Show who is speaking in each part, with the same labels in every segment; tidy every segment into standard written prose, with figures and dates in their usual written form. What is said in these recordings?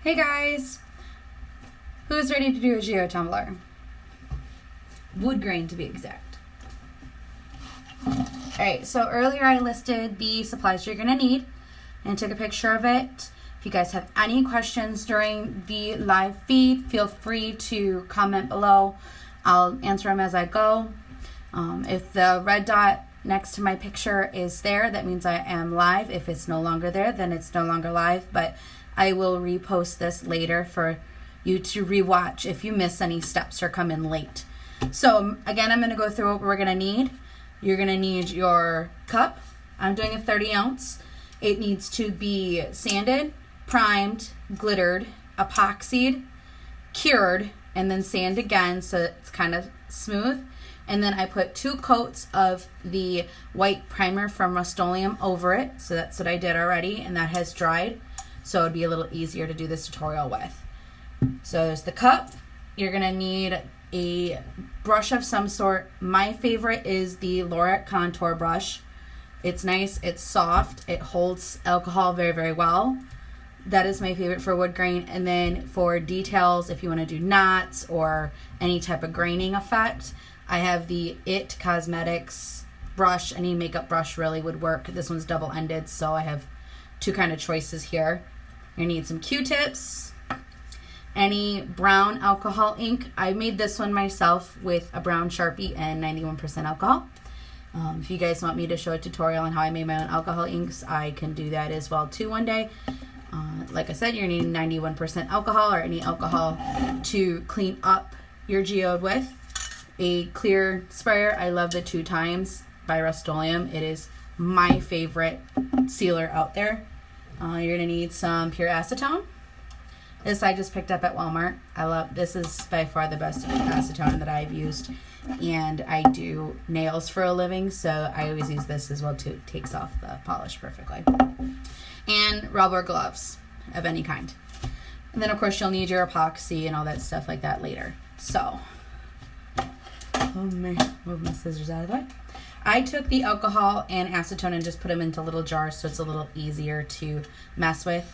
Speaker 1: Hey guys, who's ready to do a geode tumbler? Woodgrain to be exact. Alright, so earlier I listed the supplies you're going to need and took a picture of it. If you guys have any questions during the live feed, feel free to comment below. I'll answer them as I go. If the red dot next to my picture is there, that means I am live. If it's no longer there, then it's no longer live, but I will repost this later for you to rewatch if you miss any steps or come in late. So again, I'm going to go through what we're going to need. You're going to need your cup. I'm doing a 30 ounce. It needs to be sanded, primed, glittered, epoxied, cured, and then sand again so it's kind of smooth. And then I put 2 coats of the white primer from Rust-Oleum over it. So that's what I did already, and that has dried. So it'd be a little easier to do this tutorial with. So there's the cup. You're gonna need a brush of some sort. My favorite is the Lorac contour brush. It's nice, it's soft, it holds alcohol very, very well. That is my favorite for wood grain. And then for details, if you wanna do knots or any type of graining effect, I have the It Cosmetics brush. Any makeup brush really would work. This one's double-ended, so I have 2 kind of choices here. You need some Q-tips, any brown alcohol ink. I made this one myself with a brown Sharpie and 91% alcohol. If you guys want me to show a tutorial on how I made my own alcohol inks, I can do that as well too one day. Like I said, you're needing 91% alcohol or any alcohol to clean up your geode with. A clear sprayer. I love the 2 times by Rust-Oleum. It is my favorite sealer out there. You're gonna need some pure acetone. This I just picked up at Walmart. I love this. Is by far the best acetone that I've used, and I do nails for a living, so I always use this as well too. It takes off the polish perfectly. And rubber gloves of any kind. And then of course you'll need your epoxy and all that stuff like that later. So, let me move my scissors out of the way. I took the alcohol and acetone and just put them into little jars so it's a little easier to mess with.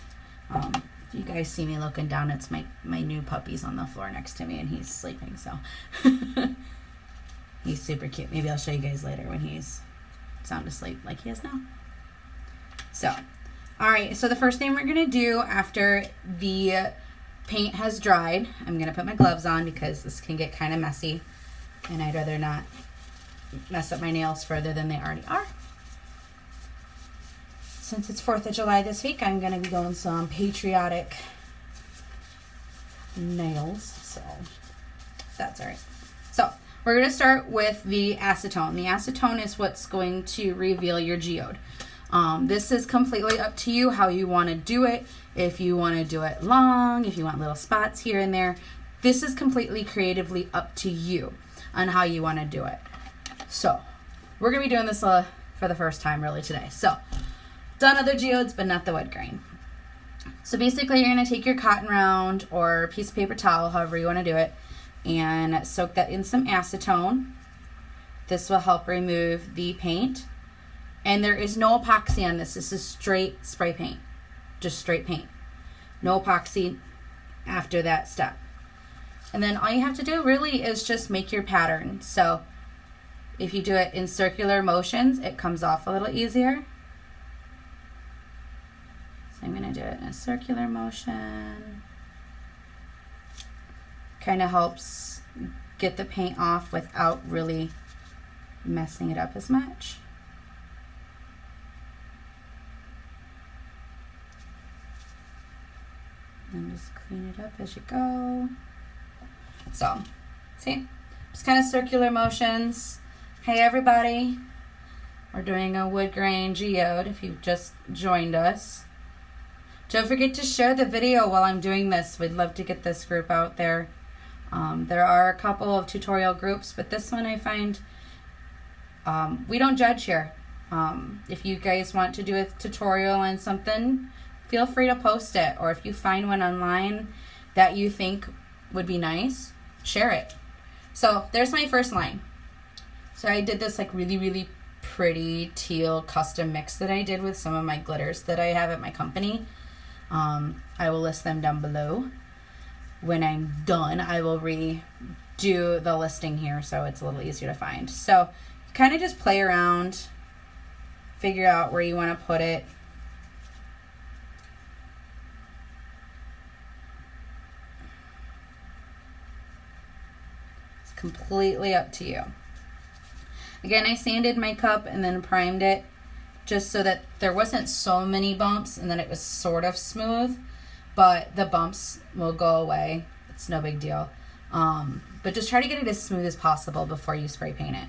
Speaker 1: If you guys see me looking down, it's my new puppy's on the floor next to me and he's sleeping, so he's super cute. Maybe I'll show you guys later when he's sound asleep like he is now. So, alright, so the first thing we're going to do after the paint has dried, I'm going to put my gloves on because this can get kind of messy and I'd rather not mess up my nails further than they already are. Since it's 4th of July this week, I'm going to be going some patriotic nails, so that's all right. So we're going to start with the acetone. The acetone is what's going to reveal your geode. This is completely up to you how you want to do it. If you want to do it long, if you want little spots here and there, this is completely creatively up to you on how you want to do it. So, we're going to be doing this for the first time really today. So, done other geodes, but not the wood grain. So basically, you're going to take your cotton round or piece of paper towel, however you want to do it, and soak that in some acetone. This will help remove the paint. And there is no epoxy on this. This is straight spray paint. Just straight paint. No epoxy after that step. And then all you have to do really is just make your pattern. So, if you do it in circular motions, it comes off a little easier. So I'm going to do it in a circular motion. Kind of helps get the paint off without really messing it up as much. And just clean it up as you go. So, see? Just kind of circular motions. Hey everybody, we're doing a wood grain geode if you've just joined us. Don't forget to share the video while I'm doing this. We'd love to get this group out there. There are a couple of tutorial groups, but this one I find we don't judge here. If you guys want to do a tutorial on something, feel free to post it. Or if you find one online that you think would be nice, share it. So there's my first line. So I did this like really, really pretty teal custom mix that I did with some of my glitters that I have at my company. I will list them down below. When I'm done, I will redo the listing here so it's a little easier to find. So kind of just play around, figure out where you want to put it. It's completely up to you. Again, I sanded my cup and then primed it just so that there wasn't so many bumps and then it was sort of smooth, but the bumps will go away. It's no big deal. But just try to get it as smooth as possible before you spray paint it.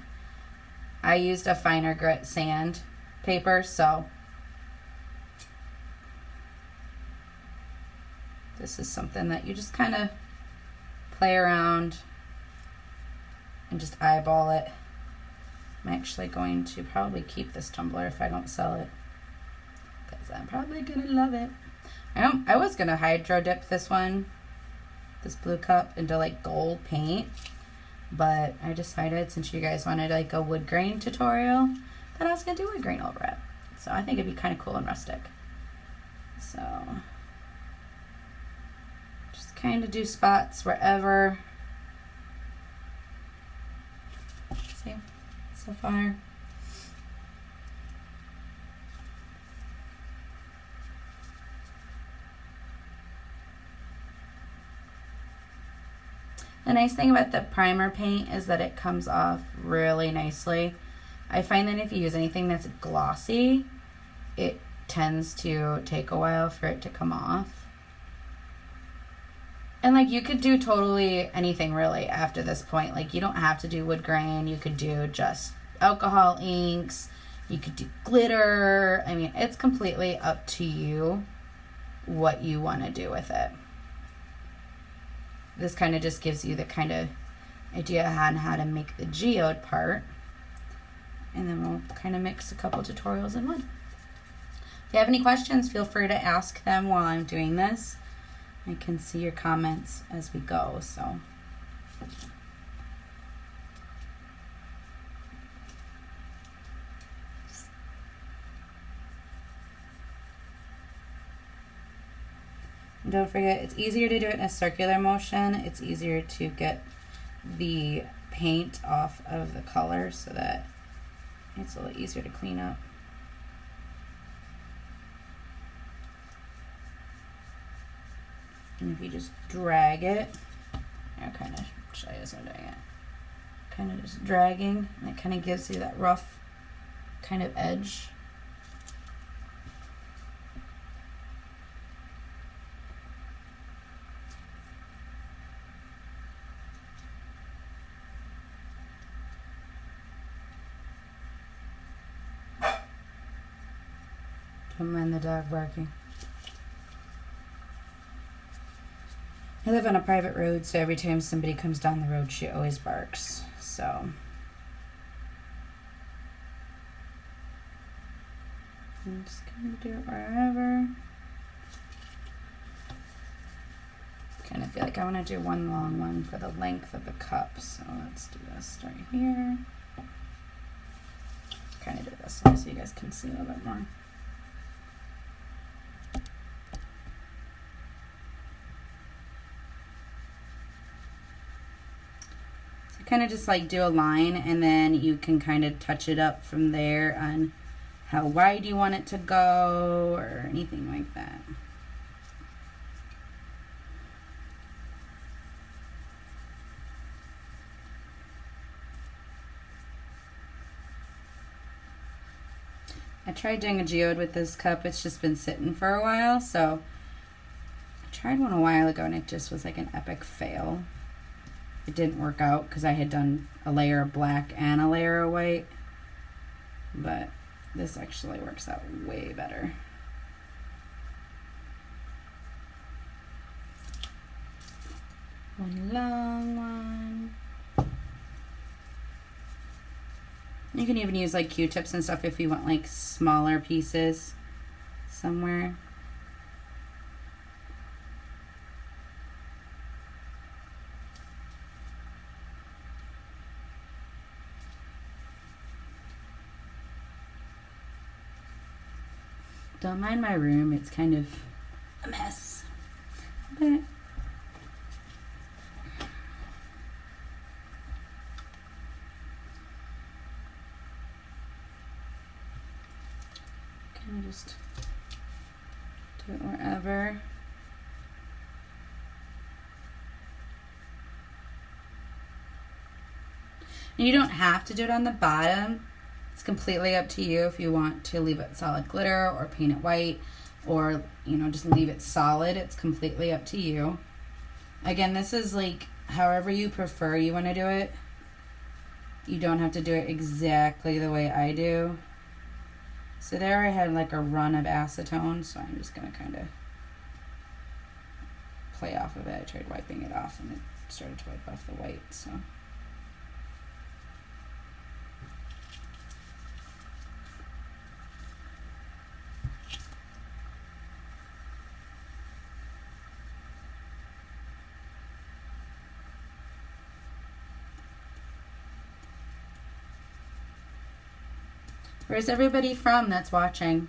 Speaker 1: I used a finer grit sand paper, so this is something that you just kind of play around and just eyeball it. I'm actually going to probably keep this tumbler if I don't sell it, because I'm probably gonna love it. I was gonna hydro dip this blue cup, into like gold paint, but I decided, since you guys wanted like a wood grain tutorial, that I was gonna do wood grain over it. So I think it'd be kind of cool and rustic. So just kind of do spots wherever. See? So far. The nice thing about the primer paint is that it comes off really nicely. I find that if you use anything that's glossy, it tends to take a while for it to come off. And like, you could do totally anything really after this point. Like, you don't have to do wood grain. You could do just alcohol inks. You could do glitter. I mean, it's completely up to you what you want to do with it. This kind of just gives you the kind of idea on how to make the geode part. And then we'll kind of mix a couple tutorials in one. If you have any questions, feel free to ask them while I'm doing this. I can see your comments as we go, so. And don't forget, it's easier to do it in a circular motion. It's easier to get the paint off of the color so that it's a little easier to clean up. And if you just drag it, I'll kind of show you as I'm doing it. Kind of just dragging, and it kind of gives you that rough kind of edge. Don't mind the dog barking. I live on a private road, so every time somebody comes down the road, she always barks. So I'm just gonna do it wherever. Kind of feel like I want to do one long one for the length of the cup, so let's do this right here. Kind of do this so you guys can see a little bit more. Kind of just like do a line, and then you can kind of touch it up from there on how wide you want it to go or anything like that. I tried doing a geode with this cup. It's just been sitting for a while, so I tried one a while ago and it just was like an epic fail. It didn't work out because I had done a layer of black and a layer of white, but this actually works out way better. One long one. You can even use like Q-tips and stuff if you want like smaller pieces somewhere. Don't mind my room, it's kind of a mess. But kind of just do it wherever. And you don't have to do it on the bottom. It's completely up to you if you want to leave it solid glitter or paint it white, or, you know, just leave it solid. It's completely up to you. Again, this is like however you prefer you want to do it. You don't have to do it exactly the way I do. So there I had like a run of acetone, so I'm just going to kind of play off of it. I tried wiping it off and it started to wipe off the white, so. Where's everybody from that's watching?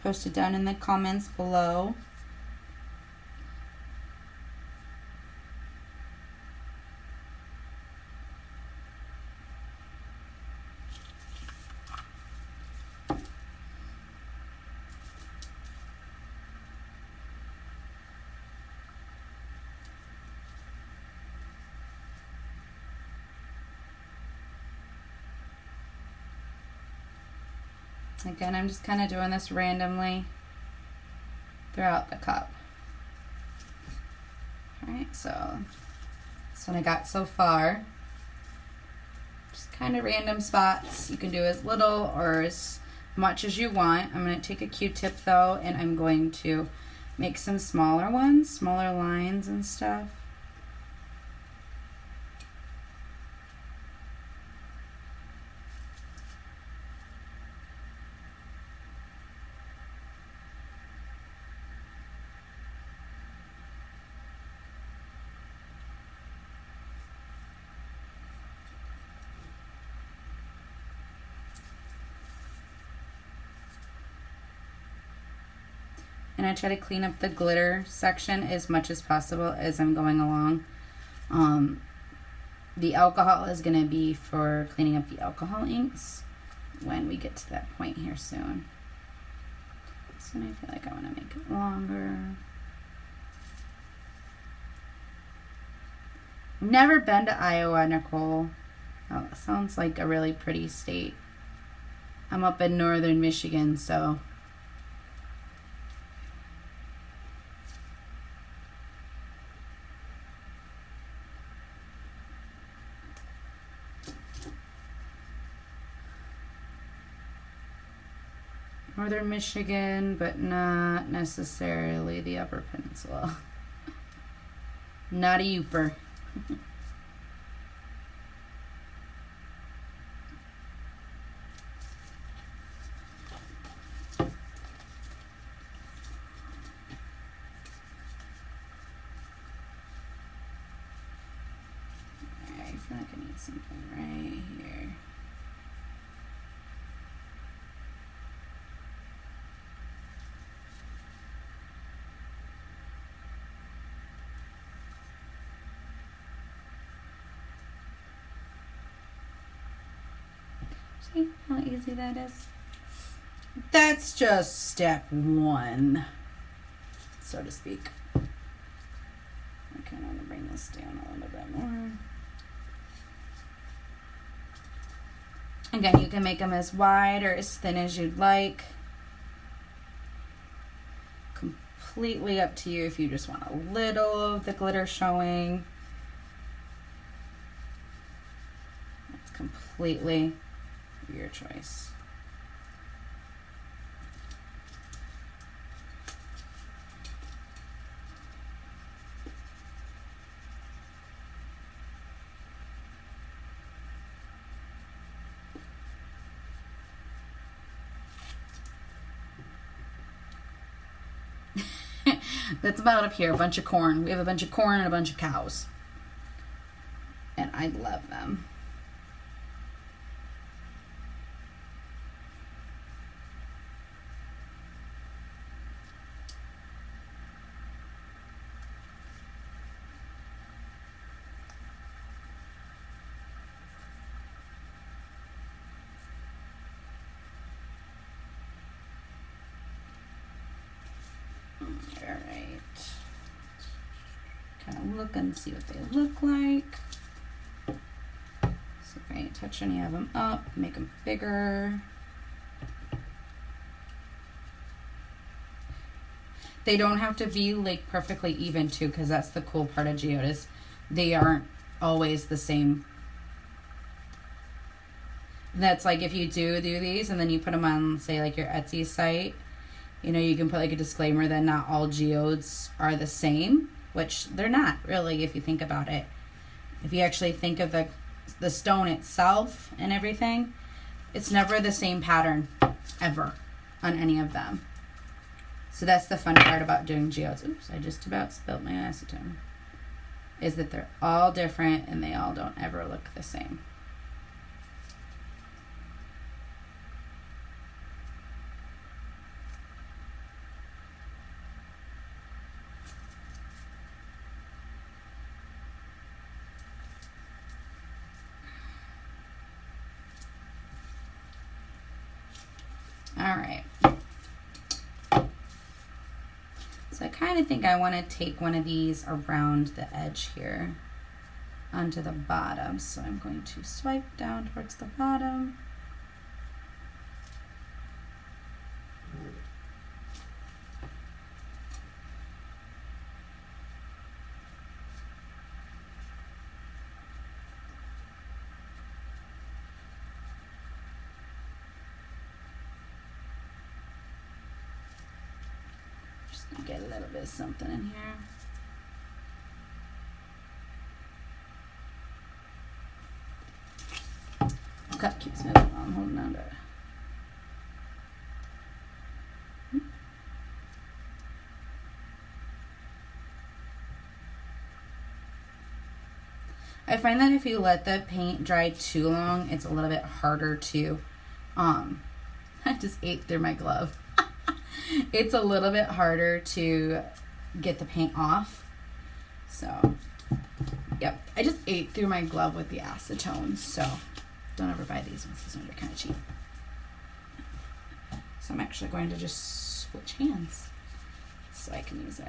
Speaker 1: Post it down in the comments below. Again, I'm just kind of doing this randomly throughout the cup. Alright, so that's what I got so far. Just kind of random spots. You can do as little or as much as you want. I'm going to take a Q-tip though, and I'm going to make some smaller ones, smaller lines and stuff. And I try to clean up the glitter section as much as possible as I'm going along. The alcohol is going to be for cleaning up the alcohol inks when we get to that point here soon. So I feel like I want to make it longer. I've never been to Iowa, Nicole. Oh, that sounds like a really pretty state. I'm up in northern Michigan, so... Northern Michigan, but not necessarily the Upper Peninsula. Not a Yooper. I feel like I need something right here. See how easy that is? That's just step one, so to speak. I kind of want to bring this down a little bit more. Again, you can make them as wide or as thin as you'd like. Completely up to you if you just want a little of the glitter showing. It's completely your choice. That's about up here, a bunch of corn. We have a bunch of corn and a bunch of cows. And I love them. Alright. Kind of look and see what they look like. So if I touch any of them up, make them bigger. They don't have to be like perfectly even too, because that's the cool part of geode is they aren't always the same. That's like if you do these and then you put them on, say, like your Etsy site, you know, you can put like a disclaimer that not all geodes are the same, which they're not really if you think about it. If you actually think of the stone itself and everything, it's never the same pattern ever on any of them. So that's the fun part about doing geodes. Oops, I just about spilled my acetone. Is that they're all different and they all don't ever look the same. All right. So I kind of think I want to take one of these around the edge here onto the bottom. So I'm going to swipe down towards the bottom. Get a little bit of something in here. Cup keeps moving while I'm holding on to it. I find that if you let the paint dry too long, it's a little bit harder to, I just ate through my glove. It's a little bit harder to get the paint off. So, yep. I just ate through my glove with the acetone. So, don't ever buy these ones. These ones are kind of cheap. So, I'm actually going to just switch hands so I can use it.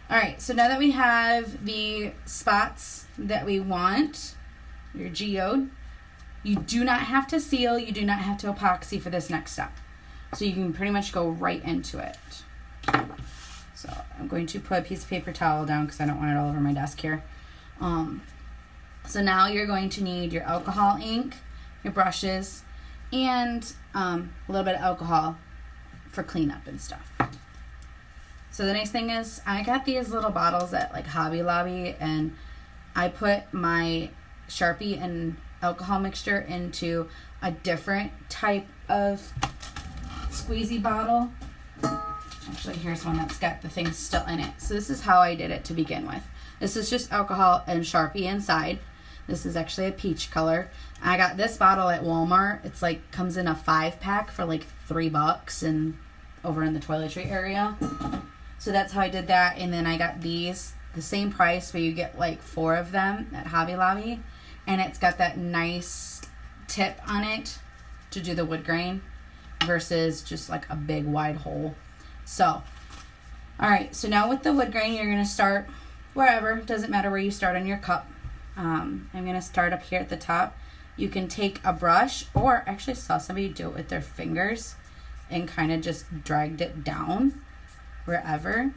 Speaker 1: Alright, so now that we have the spots that we want, your geode, you do not have to seal, you do not have to epoxy for this next step. So you can pretty much go right into it. So I'm going to put a piece of paper towel down because I don't want it all over my desk here. So now you're going to need your alcohol ink, your brushes, and a little bit of alcohol for cleanup and stuff. So the nice thing is I got these little bottles at like Hobby Lobby, and I put my Sharpie and alcohol mixture into a different type of squeezy bottle. Actually, here's one that's got the thing still in it. So this is how I did it to begin with. This is just alcohol and Sharpie inside. This is actually a peach color. I got this bottle at Walmart. It's like comes in a 5-pack for like $3 and over in the toiletry area. So that's how I did that. And then I got these, the same price, but you get like 4 of them at Hobby Lobby. And it's got that nice tip on it to do the wood grain versus just like a big wide hole. So, alright, so now with the wood grain, you're going to start wherever. Doesn't matter where you start on your cup. I'm going to start up here at the top. You can take a brush, or actually saw somebody do it with their fingers and kind of just dragged it down wherever.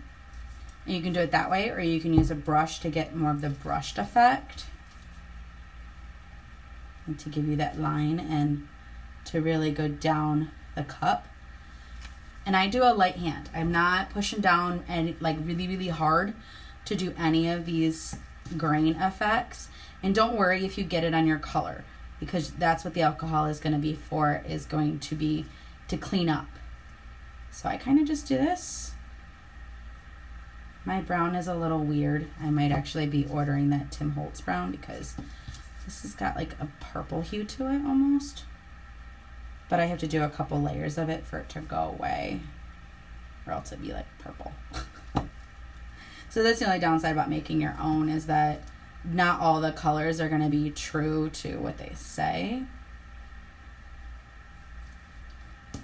Speaker 1: And you can do it that way, or you can use a brush to get more of the brushed effect and to give you that line and to really go down the cup. And I do a light hand. I'm not pushing down and like really, really hard to do any of these grain effects. And don't worry if you get it on your color, because that's what the alcohol is going to be for, is going to be to clean up. So I kind of just do this. My brown is a little weird. I might actually be ordering that Tim Holtz brown because this has got like a purple hue to it almost. But I have to do a couple layers of it for it to go away. or else it'd be like purple. So that's the only downside about making your own, is that not all the colors are going to be true to what they say.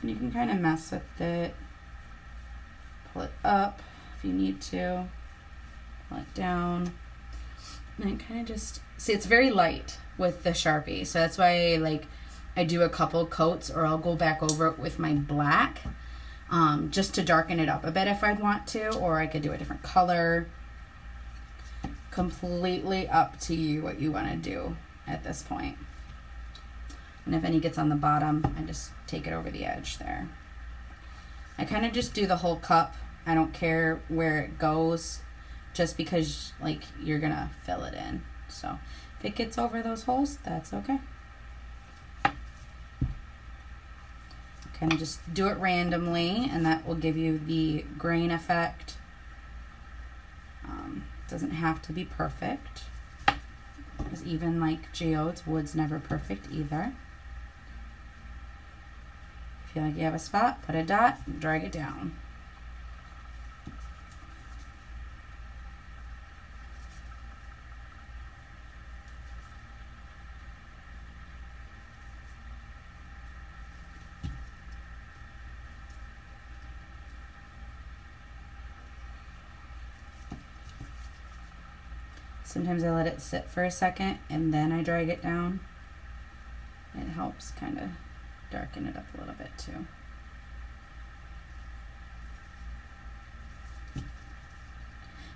Speaker 1: And you can kind of mess with it. Pull it up if you need to. Pull it down. And kind of just, see, it's very light with the Sharpie. So that's why like I do a couple coats, or I'll go back over it with my black. Just to darken it up a bit if I'd want to, or I could do a different color. Completely up to you what you want to do at this point. And if any gets on the bottom, I just take it over the edge there. I kind of just do the whole cup. I don't care where it goes, just because like you're gonna fill it in. So if it gets over those holes, that's okay. Kind of just do it randomly, and that will give you the grain effect. Doesn't have to be perfect, because even like geodes, wood's never perfect either. If you feel like you have a spot, put a dot and drag it down. Sometimes I let it sit for a second and then I drag it down. It helps kind of darken it up a little bit too.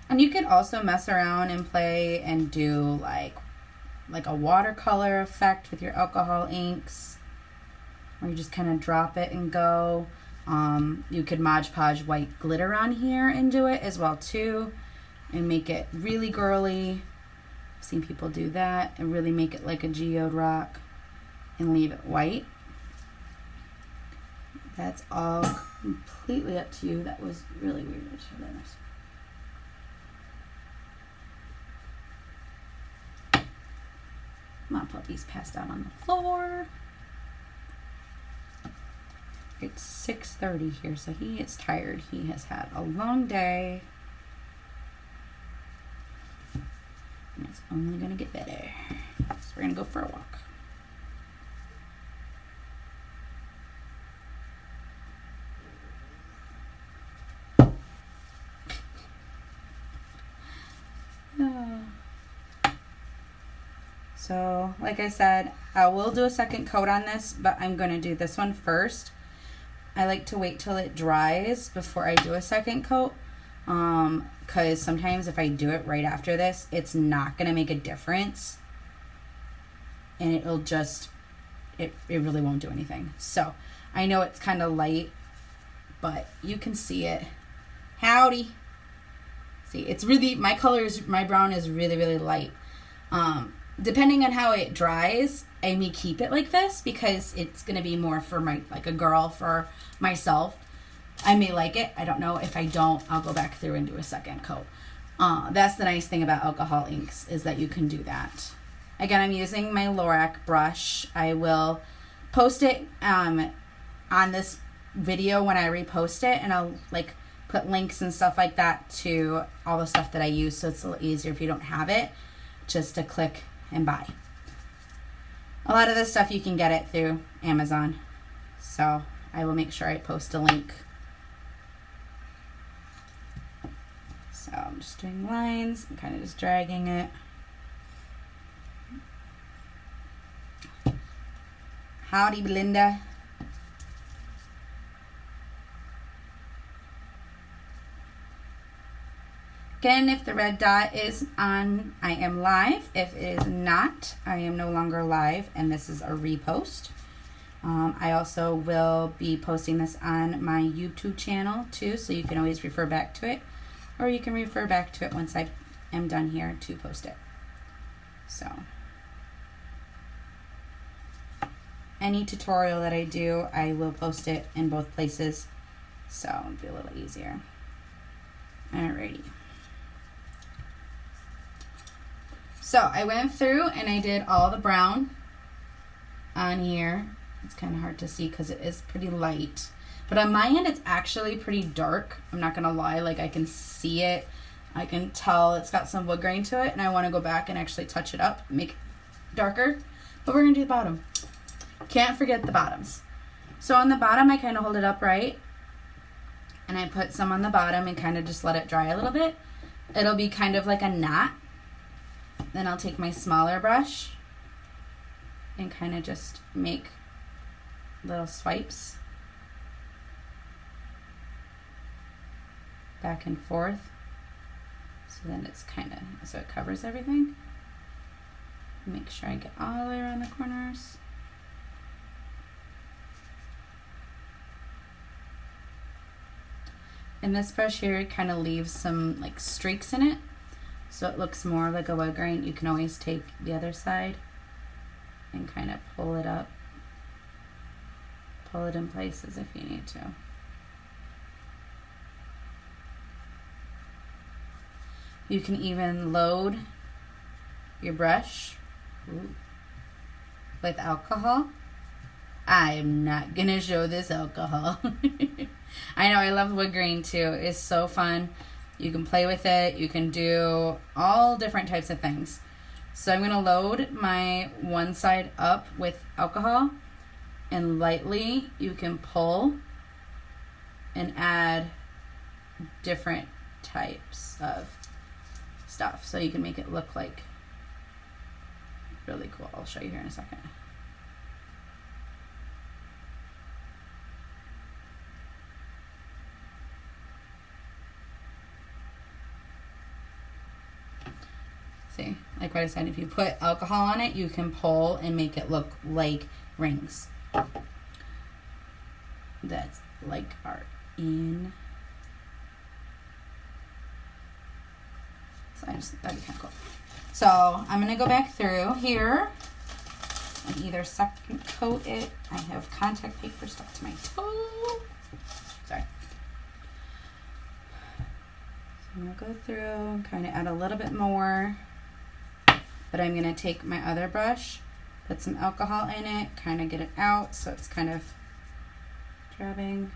Speaker 1: And you could also mess around and play and do like a watercolor effect with your alcohol inks, where you just kind of drop it and go. You could Mod Podge white glitter on here and do it as well too, and make it really girly. I've seen people do that and really make it like a geode rock and leave it white. That's all completely up to you. That was really weird. My puppy's passed out on the floor. It's 6:30 here, so he is tired. He has had a long day. And it's only going to get better. So we're going to go for a walk. So, like I said, I will do a second coat on this, but I'm going to do this one first. I like to wait till it dries before I do a second coat. Because sometimes if I do it right after this, it's not going to make a difference. And it'll just, it really won't do anything. So, I know it's kind of light, but you can see it. Howdy. See, it's really, my brown is really, really light. Depending on how it dries, I may keep it like this because it's going to be more for like a girl, for myself. I may like it. I don't know. If I don't, I'll go back through and do a second coat. That's the nice thing about alcohol inks, is that you can do that. Again, I'm using my Lorac brush. I will post it on this video when I repost it, and I'll like put links and stuff like that to all the stuff that I use, so it's a little easier if you don't have it, just to click and buy. A lot of this stuff you can get it through Amazon, so I will make sure I post a link. So I'm just doing lines and kind of just dragging it. Howdy, Belinda. Again, if the red dot is on, I am live. If it is not, I am no longer live, and this is a repost. I also will be posting this on my YouTube channel too, so you can always refer back to it, or you can refer back to it once I am done here to post it. So, any tutorial that I do, I will post it in both places, so it'll be a little easier. Alrighty. So I went through and I did all the brown on here. It's kind of hard to see because it is pretty light. But on my end, it's actually pretty dark. I'm not gonna lie, like I can see it. I can tell it's got some wood grain to it, and I want to go back and actually touch it up, make it darker. But we're gonna do the bottom. Can't forget the bottoms. So on the bottom, I kind of hold it upright, and I put some on the bottom and kind of just let it dry a little bit. It'll be kind of like a knot. Then I'll take my smaller brush and kind of just make little swipes back and forth. So then it's kind of, so it covers everything. Make sure I get all the way around the corners. And this brush here kind of leaves some like streaks in it, so it looks more like a wood grain. You can always take the other side and kind of pull it up, pull it in places if you need to. You can even load your brush with alcohol. I'm not gonna show this alcohol. I know, I love wood grain too. It's so fun. You can play with it. You can do all different types of things. So I'm gonna load my one side up with alcohol, and lightly you can pull and add different types of stuff. So you can make it look like really cool. I'll show you here in a second. See, like what I said, if you put alcohol on it, you can pull and make it look like rings that like are in. So that'd be kind of cool. So I'm gonna go back through here and either second coat it. I have contact paper stuck to my toe. Sorry. So I'm gonna go through and kind of add a little bit more. But I'm gonna take my other brush, put some alcohol in it, kind of get it out so it's kind of drabbing.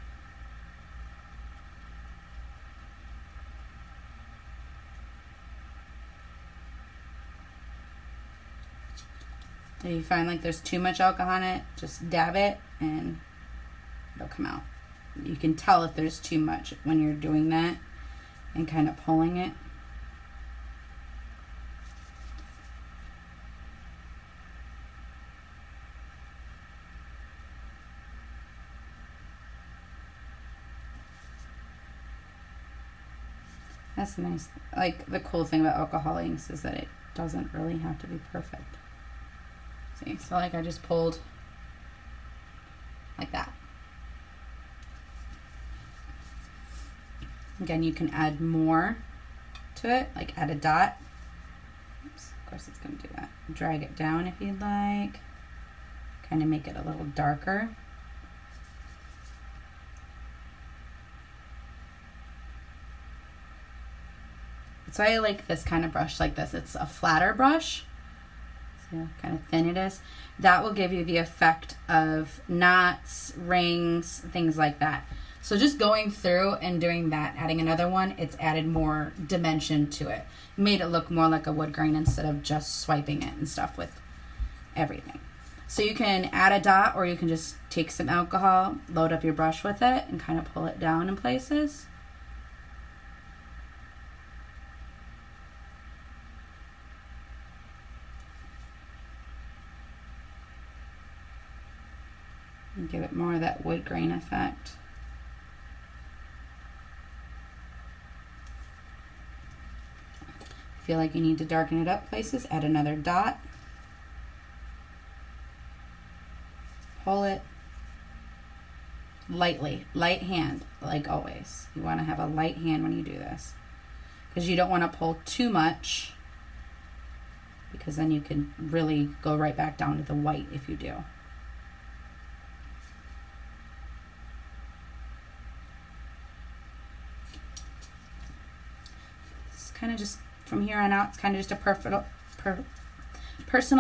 Speaker 1: If you find like there's too much alcohol in it, just dab it and it'll come out. You can tell if there's too much when you're doing that and kind of pulling it. That's nice. Like the cool thing about alcohol inks is that it doesn't really have to be perfect. See, so like I just pulled like that. Again, you can add more to it, like add a dot. Oops, of course it's going to do that. Drag it down if you'd like. Kind of make it a little darker. So I like this kind of brush like this. It's a flatter brush. See how kind of thin it is? That will give you the effect of knots, rings, things like that. So just going through and doing that, adding another one, it's added more dimension to it. Made it look more like a wood grain instead of just swiping it and stuff with everything. So you can add a dot, or you can just take some alcohol, load up your brush with it, and kind of pull it down in places. And give it more of that wood grain effect. Feel like you need to darken it up places, add another dot. Pull it lightly, light hand, like always. You want to have a light hand when you do this, because you don't want to pull too much, because then you can really go right back down to the white if you do. It's kind of just, from here on out, it's kind of just a personal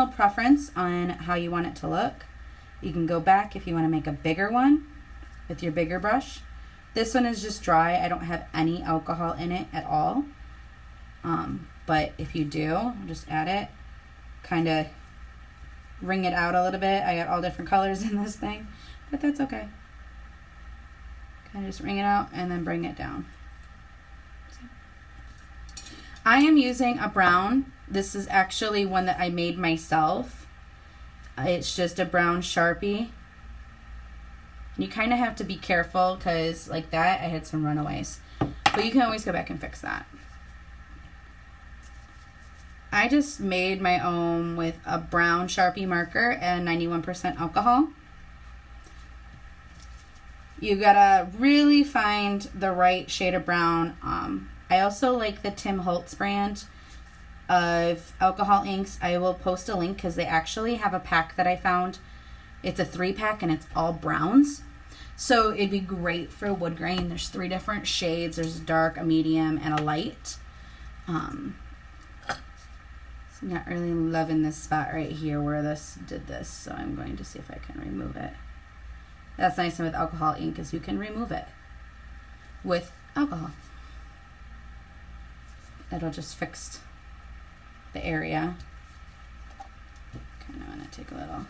Speaker 1: preference on how you want it to look. You can go back if you want to make a bigger one, with your bigger brush. This one is just dry. I don't have any alcohol in it at all. But if you do, just add it. Kind of wring it out a little bit. I got all different colors in this thing, but that's okay. Kind of just wring it out and then bring it down. I am using a brown. This is actually one that I made myself. It's just a brown Sharpie. You kind of have to be careful because like that, I had some runaways. But you can always go back and fix that. I just made my own with a brown Sharpie marker and 91% alcohol. You gotta really find the right shade of brown. I also like the Tim Holtz brand of alcohol inks. I will post a link because they actually have a pack that I found. It's a 3-pack and it's all browns. So it'd be great for wood grain. There's 3 different shades. There's a dark, a medium, and a light. So I'm not really loving this spot right here where this did this. So I'm going to see if I can remove it. That's nice with alcohol ink is you can remove it with alcohol. It'll just fix the area. Kind of want to take a little,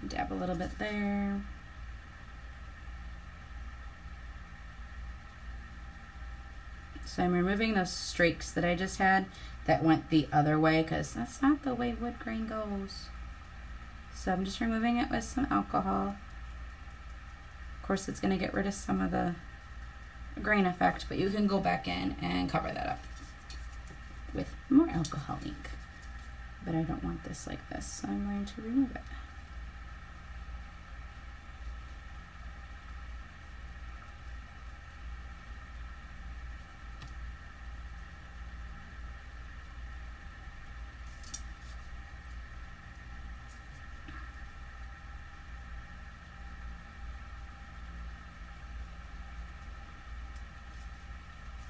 Speaker 1: dab a little bit there. So I'm removing those streaks that I just had that went the other way because that's not the way wood grain goes. So I'm just removing it with some alcohol. Of course, it's going to get rid of some of the grain effect, but you can go back in and cover that up with more alcohol ink. But I don't want this like this, so I'm going to remove it.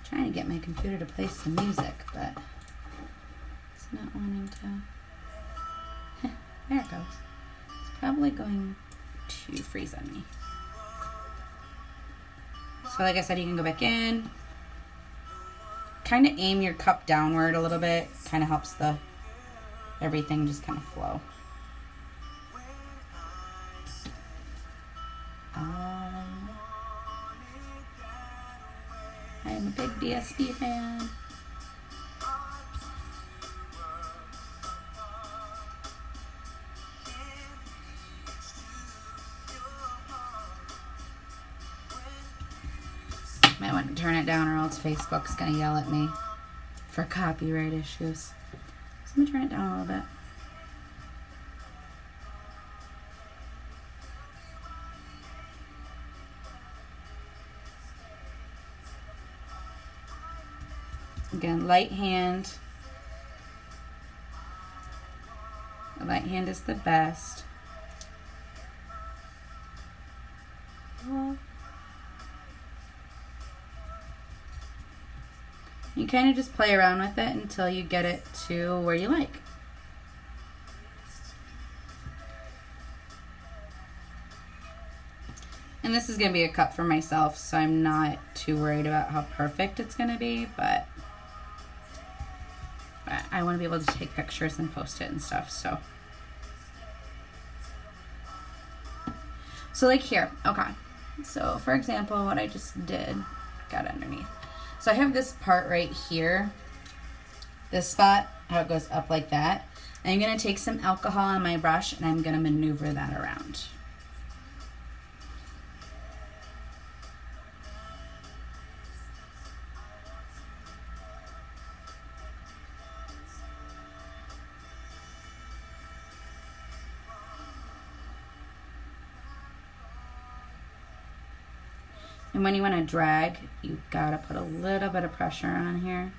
Speaker 1: Trying to get my computer to play some music, but it's not wanting to. There it goes. It's probably going to freeze on me. So like I said, you can go back in. Kind of aim your cup downward a little bit. Kind of helps the everything just kind of flow. I'm a big DSP fan. Might want to turn it down or else Facebook's gonna yell at me for copyright issues. So I'm gonna turn it down a little bit. Again, light hand. The light hand is the best. You kind of just play around with it until you get it to where you like. And this is going to be a cup for myself, so I'm not too worried about how perfect it's going to be, but I want to be able to take pictures and post it and stuff. So like here, okay. So for example, what I just did, got underneath. So I have this part right here, this spot, how it goes up like that. And I'm going to take some alcohol on my brush and I'm going to maneuver that around. And when you want to drag, you gotta put a little bit of pressure on here.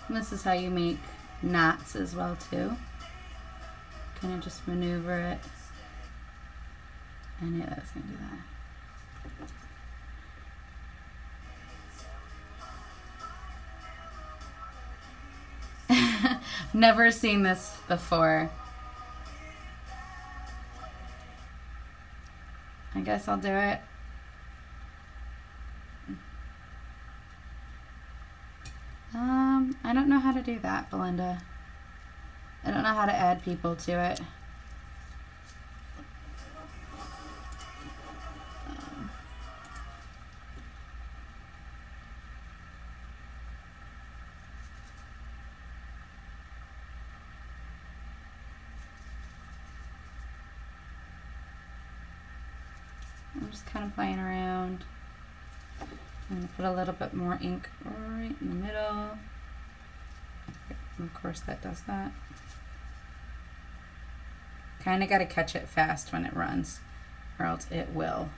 Speaker 1: And this is how you make knots as well too. Kind of just maneuver it. I knew that was going to do that. Never seen this before. I guess I'll do it. I don't know how to do that, Belinda. I don't know how to add people to it. I'm just kind of playing around. I'm going to put a little bit more ink right in the middle. And of course that does that. Kind of got to catch it fast when it runs, or else it will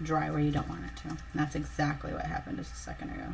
Speaker 1: dry where you don't want it to. And that's exactly what happened just a second ago.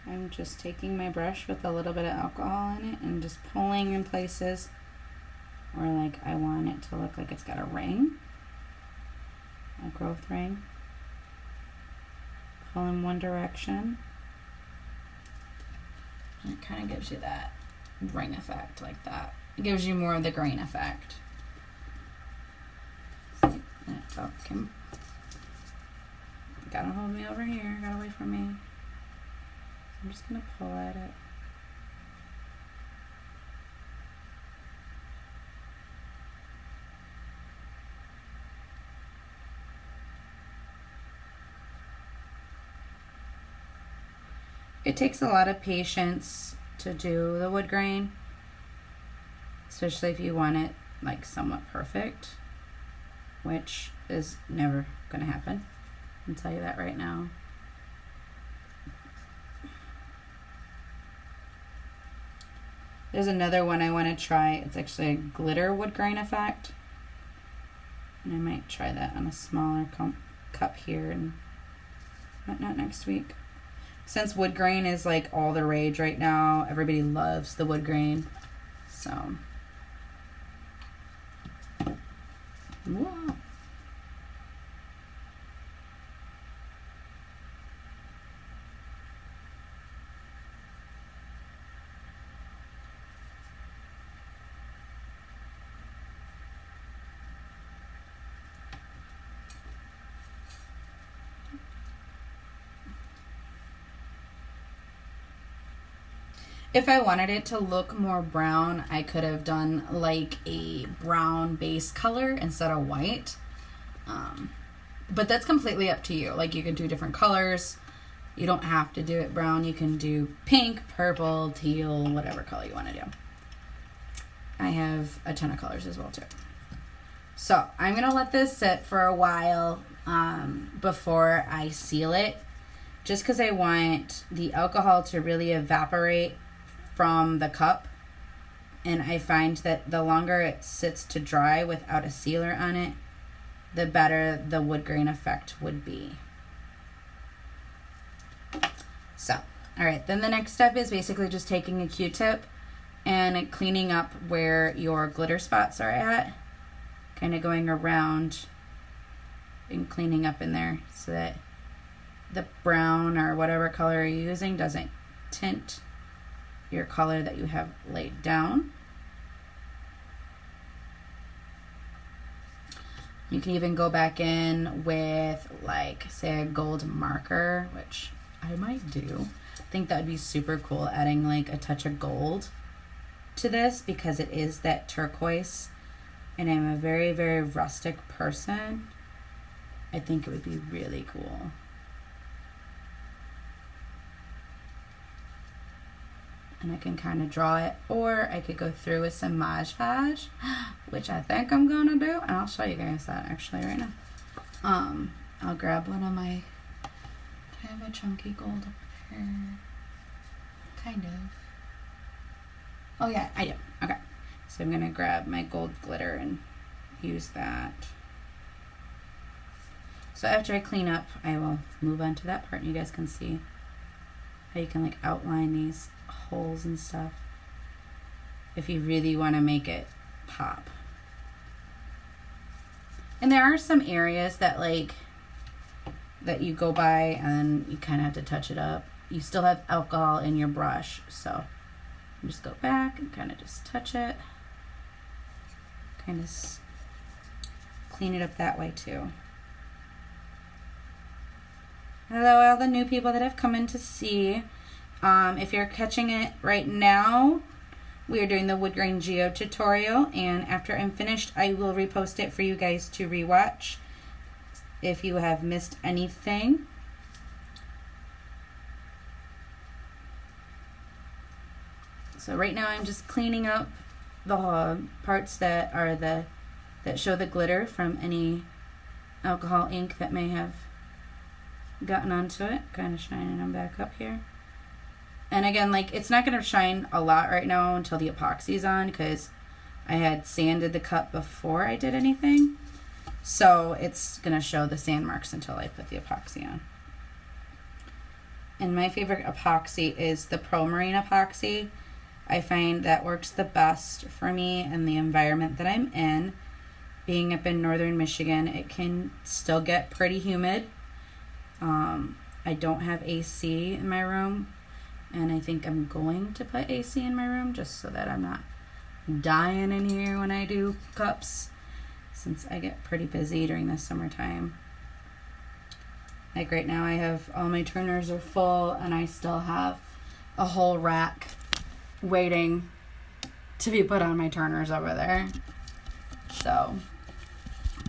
Speaker 1: I'm just taking my brush with a little bit of alcohol in it and just pulling in places where like I want it to look like it's got a ring, a growth ring. Pull in one direction. And it kind of gives you that ring effect like that. It gives you more of the grain effect. See? Oh, gotta hold me over here, got away from me. I'm just going to pull at it. It takes a lot of patience to do the wood grain, especially if you want it like somewhat perfect, which is never going to happen. I'll tell you that right now. There's another one I want to try. It's actually a glitter wood grain effect. And I might try that on a smaller cup here and whatnot next week. Since wood grain is like all the rage right now, everybody loves the wood grain. So, whoa. If I wanted it to look more brown, I could have done like a brown base color instead of white. But that's completely up to you. Like you can do different colors. You don't have to do it brown. You can do pink, purple, teal, whatever color you want to do. I have a ton of colors as well too. So I'm going to let this sit for a while before I seal it. Just because I want the alcohol to really evaporate from the cup, and I find that the longer it sits to dry without a sealer on it, the better the wood grain effect would be. So, alright, then the next step is basically just taking a Q-tip and cleaning up where your glitter spots are at, kind of going around and cleaning up in there so that the brown or whatever color you're using doesn't tint your color that you have laid down. You can even go back in with like say a gold marker, which I might do. I think that would be super cool, adding like a touch of gold to this because it is that turquoise and I'm a very, very rustic person. I think it would be really cool. and I can kind of draw it, or I could go through with some Mod Podge, which I think I'm gonna do, and I'll show you guys that actually right now. I'll grab one of my, I have a chunky gold up here, kind of. Oh yeah, I do. Okay, so I'm gonna grab my gold glitter and use that. So after I clean up, I will move on to that part, and you guys can see how you can like outline these holes and stuff if you really want to make it pop. And there are some areas that like that you go by and you kind of have to touch it up. You still have alcohol in your brush, so just go back and kind of just touch it, kind of clean it up that way too. Hello, all the new people that have come in to see. If you're catching it right now, we are doing the Woodgrain Geode tutorial, and after I'm finished, I will repost it for you guys to rewatch if you have missed anything. So right now I'm just cleaning up the parts that are that show the glitter from any alcohol ink that may have gotten onto it, kind of shining them back up here. And again, like, it's not going to shine a lot right now until the epoxy's on, because I had sanded the cup before I did anything, so it's going to show the sand marks until I put the epoxy on. And my favorite epoxy is the Pro Marine epoxy. I find that works the best for me and the environment that I'm in. Being up in northern Michigan, it can still get pretty humid. I don't have AC in my room, and I think I'm going to put AC in my room just so that I'm not dying in here when I do cups, since I get pretty busy during the summertime. Like right now I have all my turners are full, and I still have a whole rack waiting to be put on my turners over there. So,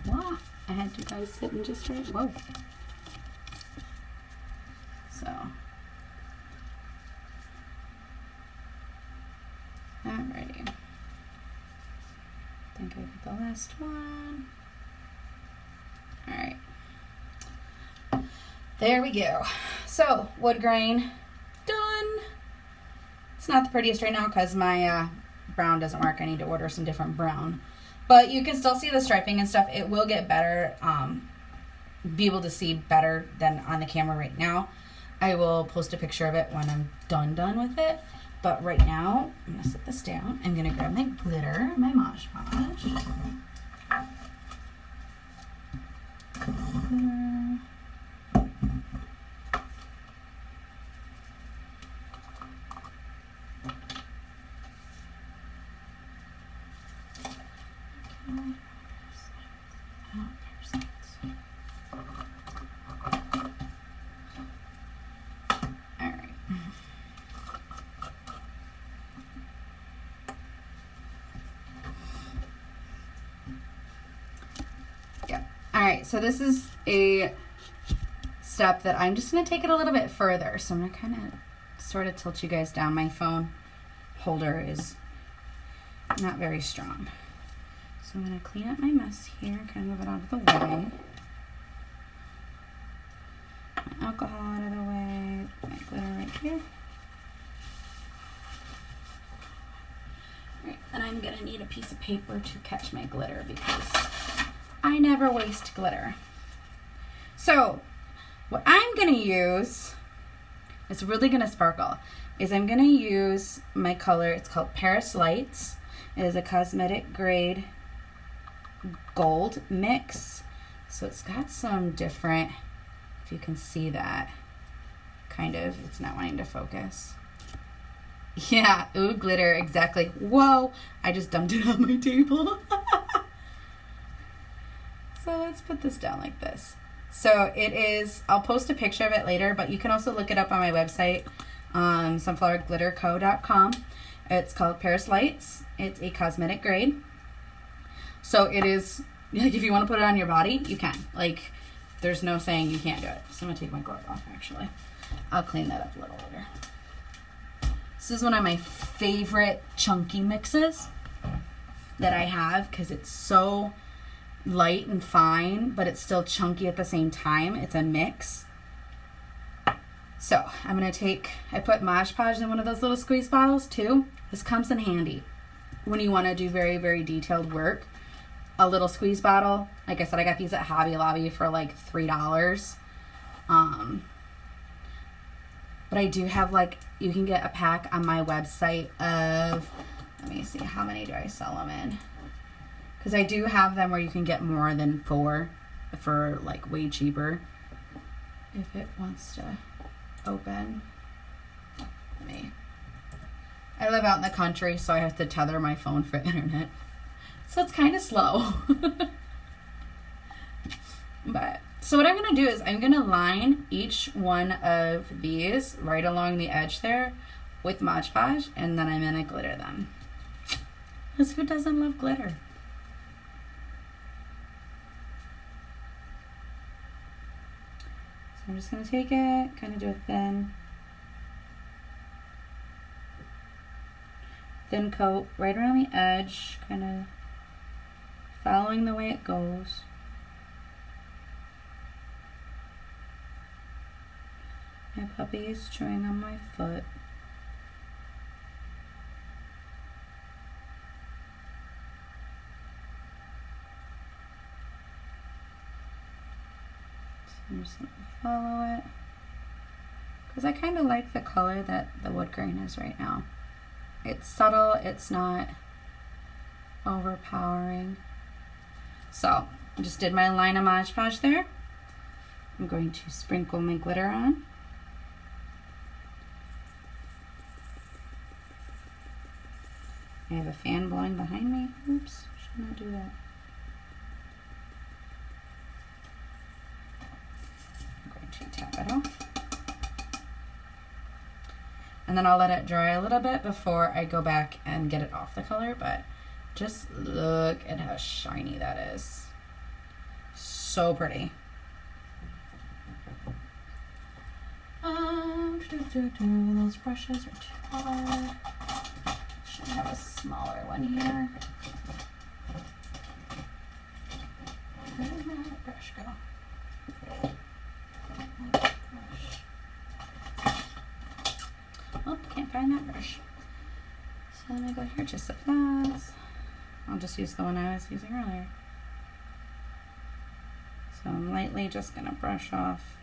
Speaker 1: wow, I had you guys sitting just right. Whoa. So, alrighty. I think I got the last one. Alright. There we go. So, wood grain done. It's not the prettiest right now because my brown doesn't work. I need to order some different brown. But you can still see the striping and stuff. It will get better. Be able to see better than on the camera right now. I will post a picture of it when I'm done with it. But right now, I'm going to set this down. I'm going to grab my glitter, my Mod Podge. Alright, so this is a step that I'm just going to take it a little bit further. So I'm going to kind of sort of tilt you guys down. My phone holder is not very strong. So I'm going to clean up my mess here, kind of move it out of the way. My alcohol out of the way, my glitter right here. Alright, and I'm going to need a piece of paper to catch my glitter because I never waste glitter. So what I'm going to use, it's really going to sparkle, is I'm going to use my color. It's called Paris Lights. It is a cosmetic grade gold mix. So it's got some different, if you can see that, kind of, it's not wanting to focus. Yeah, ooh, glitter, exactly. Whoa, I just dumped it on my table. So let's put this down like this. So it is, I'll post a picture of it later, but you can also look it up on my website, sunflowerglitterco.com. It's called Paris Lights. It's a cosmetic grade. So it is, like, if you want to put it on your body, you can. Like, there's no saying you can't do it. So I'm going to take my glove off, actually. I'll clean that up a little later. This is one of my favorite chunky mixes that I have because it's so light and fine, but it's still chunky at the same time. It's a mix. So I'm going to take, I put Mod Podge in one of those little squeeze bottles too. This comes in handy when you want to do very, very detailed work. A little squeeze bottle. Like I said, I got these at Hobby Lobby for like $3. But I do have, like, you can get a pack on my website of, let me see, how many do I sell them in? Because I do have them where you can get more than 4 for, like, way cheaper. If it wants to open. I live out in the country, so I have to tether my phone for internet. So it's kind of slow. But so what I'm going to do is I'm going to line each one of these right along the edge there with Mod Podge, and then I'm going to glitter them. Because who doesn't love glitter? So I'm just going to take it, kind of do a thin coat right around the edge, kind of following the way it goes. My puppy is chewing on my foot. So I'm just going to follow it. Because I kind of like the color that the wood grain is right now. It's subtle, it's not overpowering. So I just did my line of Mod Podge there. I'm going to sprinkle my glitter on. I have a fan blowing behind me. Oops, should not do that. I'm going to tap it off. And then I'll let it dry a little bit before I go back and get it off the color, but just look at how shiny that is. So pretty. Those brushes are too hard. Should have a smaller one here. Where did my brush go? Oh, can't find that brush. So let me go here to supplies. I'll just use the one I was using earlier. So I'm lightly just going to brush off.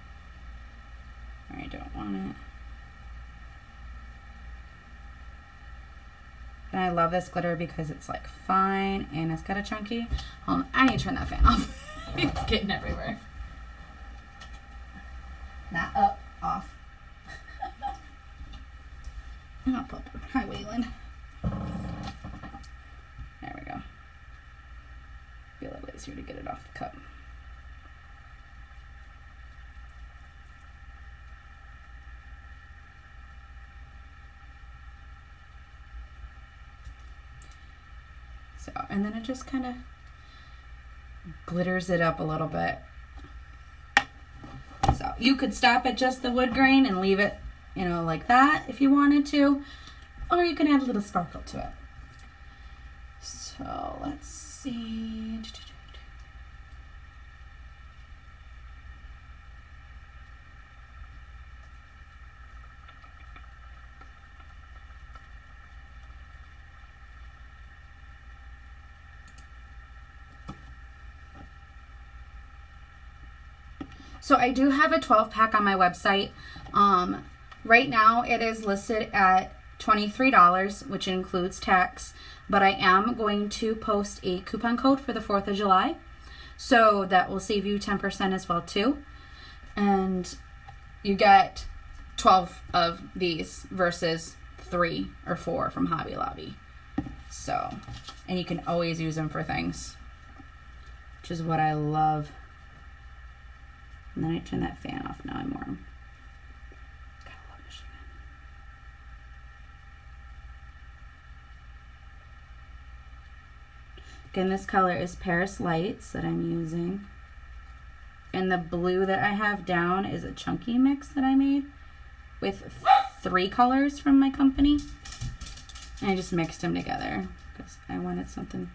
Speaker 1: I don't want it. And I love this glitter because it's like fine and it's got a chunky. I need to turn that fan off. It's getting everywhere. Not up, off. Not Pupper. Hi, Wayland. There we go. Be a little easier to get it off the cup. So, and then it just kind of glitters it up a little bit. So you could stop at just the wood grain and leave it, you know, like that if you wanted to, or you can add a little sparkle to it. So let's see. So I do have a 12-pack on my website. Right now it is listed at $23, which includes tax, but I am going to post a coupon code for the 4th of July. So that will save you 10% as well too. And you get 12 of these versus 3 or 4 from Hobby Lobby. So, and you can always use them for things, which is what I love. And then I turn that fan off. Now I'm warm. God, I love Michigan. Again, this color is Paris Lights that I'm using. And the blue that I have down is a chunky mix that I made with 3 colors from my company. And I just mixed them together because I wanted something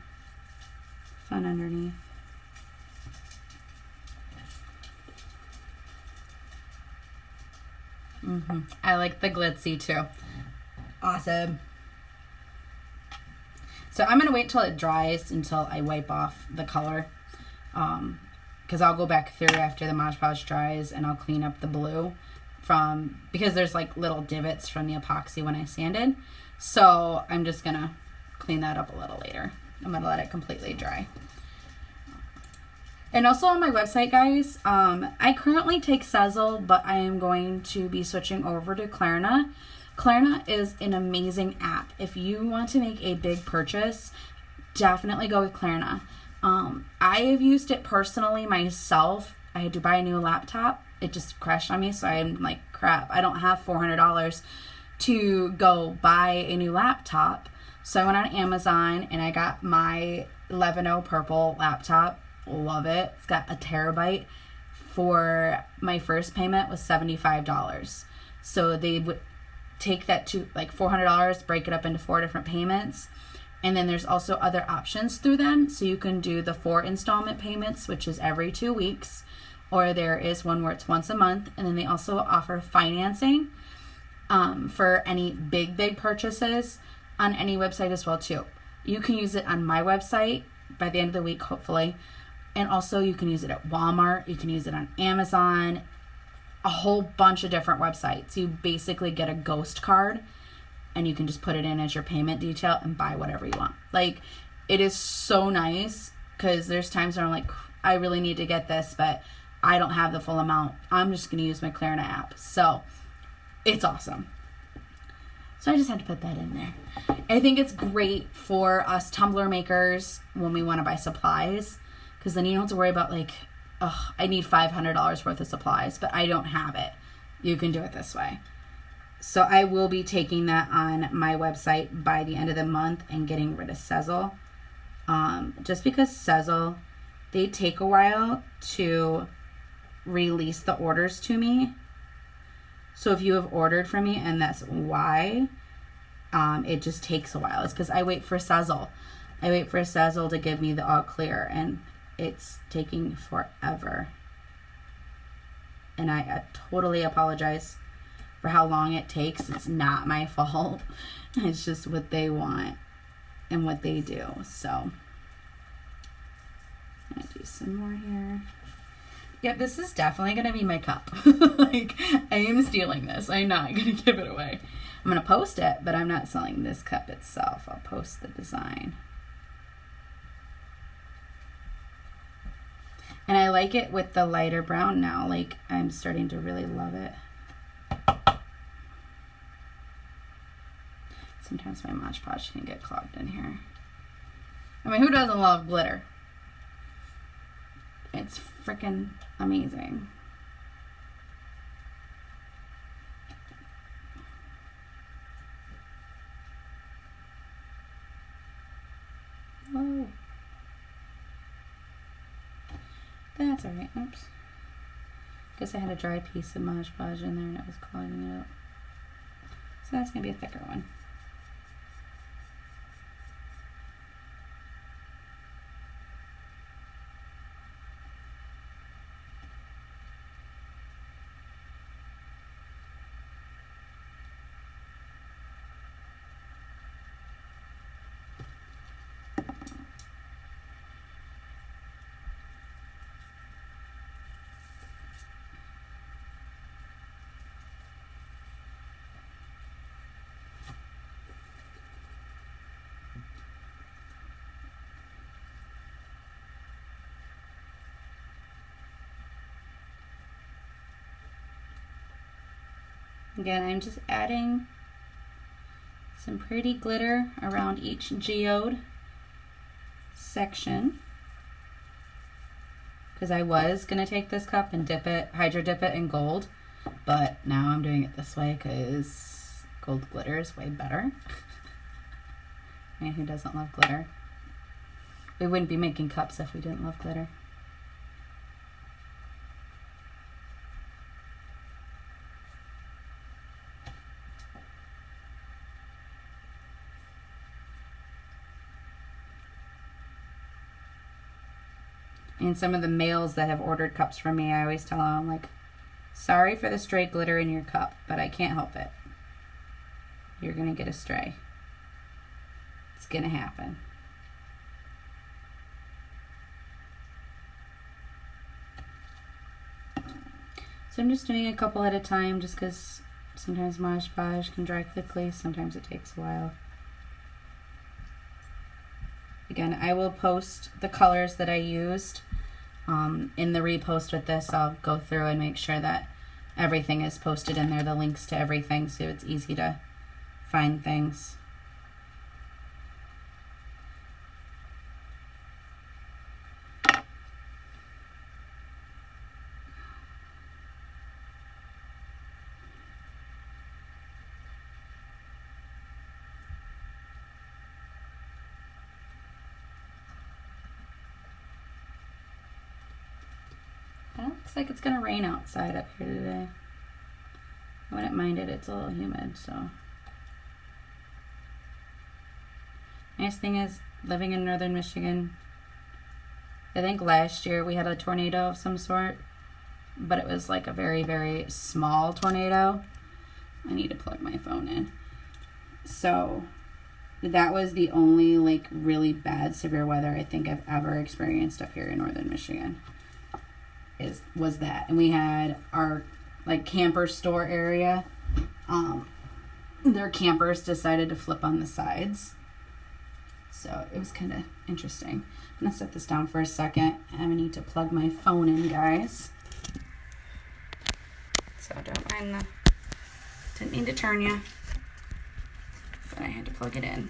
Speaker 1: fun underneath. I like the glitzy too. Awesome. So I'm going to wait till it dries until I wipe off the color. Because I'll go back through after the Mod Podge dries and I'll clean up the blue because there's like little divots from the epoxy when I sanded. So I'm just going to clean that up a little later. I'm going to let it completely dry. And also on my website, guys, I currently take Sezzle, but I am going to be switching over to Klarna. Klarna is an amazing app. If you want to make a big purchase, definitely go with Klarna. I have used it personally myself. I had to buy a new laptop. It just crashed on me, so I'm like, crap, I don't have $400 to go buy a new laptop. So I went on Amazon and I got my Lenovo purple laptop. Love it. It's got a terabyte. For my first payment was $75. So they would take that to like $400, break it up into 4 different payments. And then there's also other options through them. So you can do the 4 installment payments, which is every 2 weeks. Or there is one where it's once a month. And then they also offer financing for any big purchases on any website as well too. You can use it on my website by the end of the week, hopefully. And also you can use it at Walmart. You can use it on Amazon. A whole bunch of different websites. You basically get a ghost card and you can just put it in as your payment detail and buy whatever you want. Like, it is so nice because there's times where I'm like, I really need to get this, but I don't have the full amount. I'm just going to use my Klarna app. So it's awesome. So I just had to put that in there. I think it's great for us tumbler makers when we want to buy supplies, because then you don't have to worry about like, oh, I need $500 worth of supplies, but I don't have it. You can do it this way. So I will be taking that on my website by the end of the month and getting rid of Sezzle. Just because Sezzle, they take a while to release the orders to me. So if you have ordered from me and that's why, it just takes a while. It's because I wait for Sezzle. I wait for Sezzle to give me the all clear, and it's taking forever. And I totally apologize for how long it takes. It's not my fault. It's just what they want and what they do. So I'm gonna do some more here. Yep, this is definitely gonna be my cup. Like, I am stealing this. I'm not gonna give it away. I'm gonna post it, but I'm not selling this cup itself. I'll post the design. And I like it with the lighter brown now. Like, I'm starting to really love it. Sometimes my Mod Podge can get clogged in here. I mean, who doesn't love glitter? It's freaking amazing. Whoa. That's alright. Oops. Guess I had a dry piece of Mod Podge in there and it was clogging it up. So that's going to be a thicker one. Again, I'm just adding some pretty glitter around each geode section, because I was going to take this cup and dip it, hydro dip it in gold, but now I'm doing it this way because gold glitter is way better. I mean, who doesn't love glitter? We wouldn't be making cups if we didn't love glitter. And some of the males that have ordered cups from me, I always tell them, like, sorry for the stray glitter in your cup, but I can't help it. You're going to get a stray. It's going to happen. So I'm just doing a couple at a time just because sometimes Mod Podge can dry quickly, sometimes it takes a while. Again, I will post the colors that I used in the repost with this. I'll go through and make sure that everything is posted in there, the links to everything, so it's easy to find things. Well, looks like it's gonna rain outside up here today. I wouldn't mind it, it's a little humid, so. Nice thing is, living in northern Michigan, I think last year we had a tornado of some sort, but it was like a very, very small tornado. I need to plug my phone in. So, that was the only like really bad severe weather I think I've ever experienced up here in northern Michigan. Was that, and we had our like camper store area, their campers decided to flip on the sides, so it was kind of interesting. I'm gonna set this down for a second. I'm gonna need to plug my phone in, guys, so don't mind the, didn't mean to turn you, but I had to plug it in.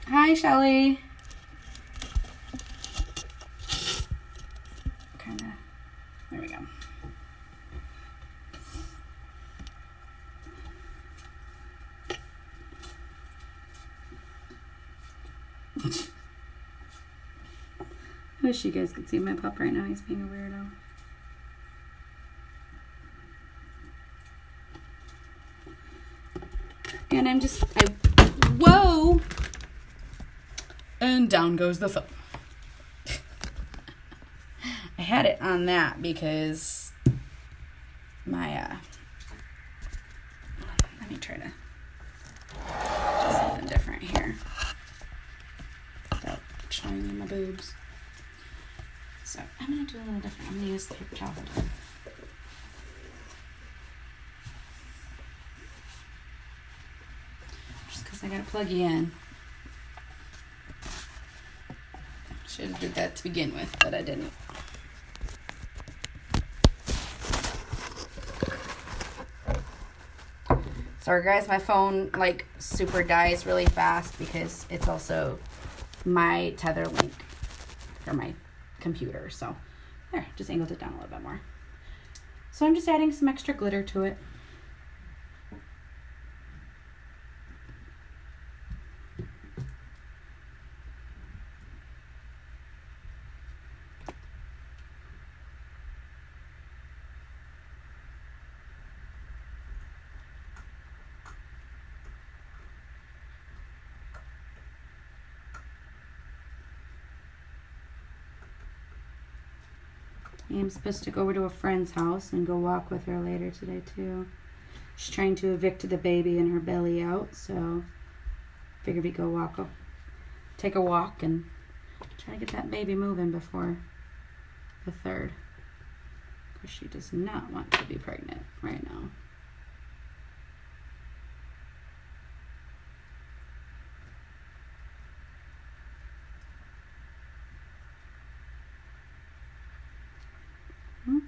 Speaker 1: Hi, Shelly. There we go. I wish you guys could see my pup right now. He's being a weirdo. And I'm just, whoa! And down goes the phone. I had it on that because my, let me try to do something different here without showing you my boobs. So I'm going to do a little different. I'm going to use paper towel. Just because I got to plug you in. Should have did that to begin with, but I didn't. Sorry guys, my phone like super dies really fast because it's also my tether link for my computer. So there, just angled it down a little bit more. So I'm just adding some extra glitter to it. I'm supposed to go over to a friend's house and go walk with her later today too. She's trying to evict the baby and her belly out, so figured we'd go take a walk and try to get that baby moving before the 3rd. Because she does not want to be pregnant right now.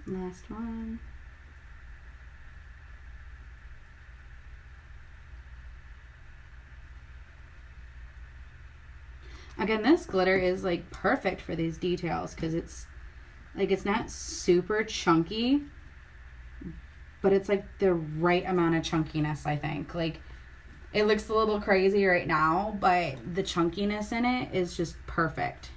Speaker 1: Last one. Again, this glitter is like perfect for these details because it's like it's not super chunky, but it's like the right amount of chunkiness, I think. Like it looks a little crazy right now, but the chunkiness in it is just perfect.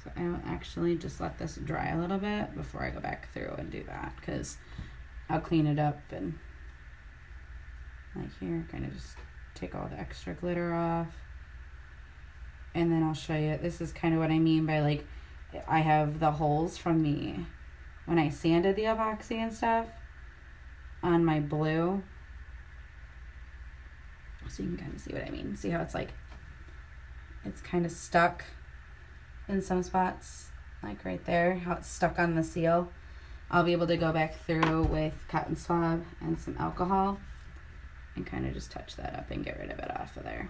Speaker 1: So I'll actually just let this dry a little bit before I go back through and do that because I'll clean it up and like here, kind of just take all the extra glitter off. And then I'll show you, this is kind of what I mean by like, I have the holes from when I sanded the epoxy and stuff on my blue. So you can kind of see what I mean. See how it's like, it's kind of stuck in some spots, like right there, how it's stuck on the seal. I'll be able to go back through with cotton swab and some alcohol and kind of just touch that up and get rid of it off of there.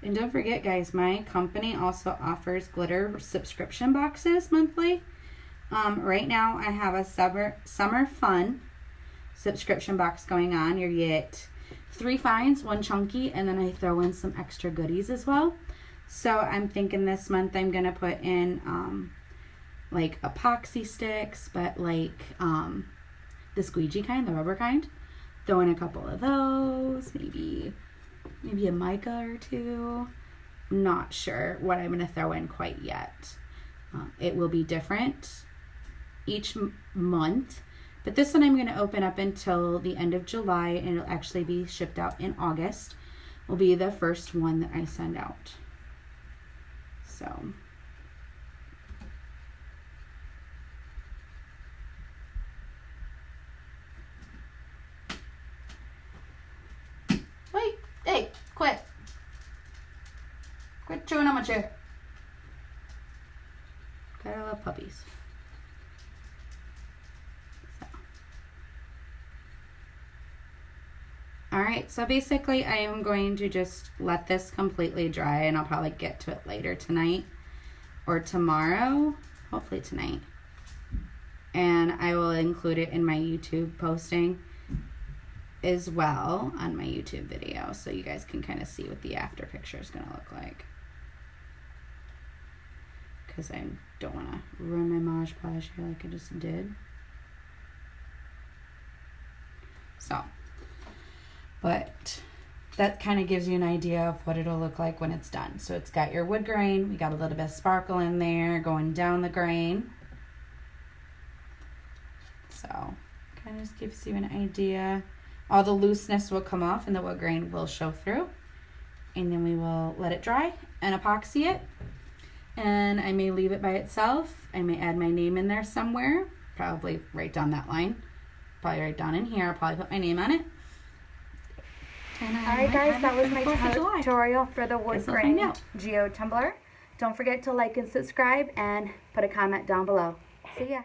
Speaker 1: And don't forget, guys, my company also offers glitter subscription boxes monthly. Right now, I have a summer fun subscription box going on. You get 3 fines, 1 chunky, and then I throw in some extra goodies as well. So I'm thinking this month I'm going to put in like epoxy sticks, but like the squeegee kind, the rubber kind. Throw in a couple of those, maybe a mica or 2. Not sure what I'm going to throw in quite yet. It will be different each month, but this one I'm going to open up until the end of July, and it'll actually be shipped out in August. Will be the first one that I send out. So wait, hey, quit chewing on my chair. Gotta love puppies. Alright, so basically I am going to just let this completely dry, and I'll probably get to it later tonight or tomorrow, hopefully tonight. And I will include it in my YouTube posting as well on my YouTube video, so you guys can kind of see what the after picture is going to look like. Because I don't want to ruin my Mod Podge here like I just did. So, but that kind of gives you an idea of what it'll look like when it's done. So it's got your wood grain, we got a little bit of sparkle in there going down the grain. So kind of just gives you an idea. All the looseness will come off and the wood grain will show through. And then we will let it dry and epoxy it. And I may leave it by itself. I may add my name in there somewhere. Probably right down that line. Probably right down in here. I'll probably put my name on it.
Speaker 2: Alright guys, that was my tutorial for the Woodgrain Geode tumbler. Don't forget to like and subscribe and put a comment down below. See ya.